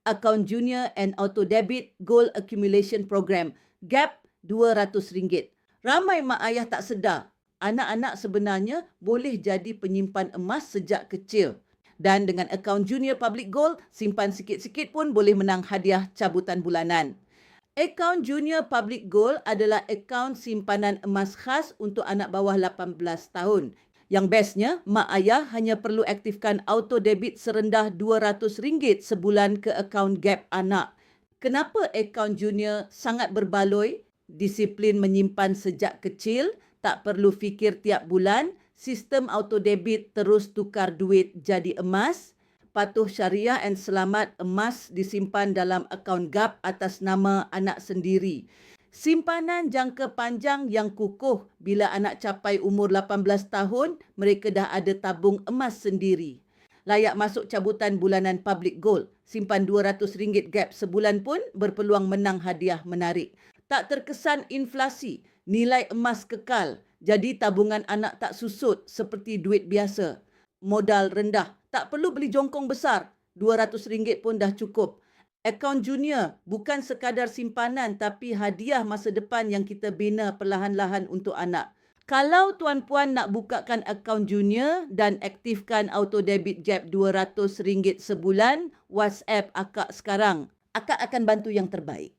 Account Junior and Auto Debit Gold Accumulation Program, GAP RM200. Ramai mak ayah tak sedar, anak-anak sebenarnya boleh jadi penyimpan emas sejak kecil. Dan dengan akaun Junior Public Gold, simpan sikit-sikit pun boleh menang hadiah cabutan bulanan. Akaun Junior Public Gold adalah akaun simpanan emas khas untuk anak bawah 18 tahun. Yang bestnya, mak ayah hanya perlu aktifkan auto debit serendah RM200 sebulan ke akaun GAP anak. Kenapa akaun Junior sangat berbaloi? Disiplin menyimpan sejak kecil, tak perlu fikir tiap bulan, sistem auto debit terus tukar duit jadi emas, patuh syariah dan selamat emas disimpan dalam akaun GAP atas nama anak sendiri. Simpanan jangka panjang yang kukuh, bila anak capai umur 18 tahun, mereka dah ada tabung emas sendiri. Layak masuk cabutan bulanan Public Gold. Simpan RM200 GAP sebulan pun berpeluang menang hadiah menarik. Tak terkesan inflasi, nilai emas kekal. Jadi tabungan anak tak susut seperti duit biasa. Modal rendah, tak perlu beli jongkong besar. RM200 pun dah cukup. Akaun Junior bukan sekadar simpanan tapi hadiah masa depan yang kita bina perlahan-lahan untuk anak. Kalau tuan-puan nak bukakan akaun Junior dan aktifkan auto debit GAP RM200 sebulan, WhatsApp akak sekarang. Akak akan bantu yang terbaik.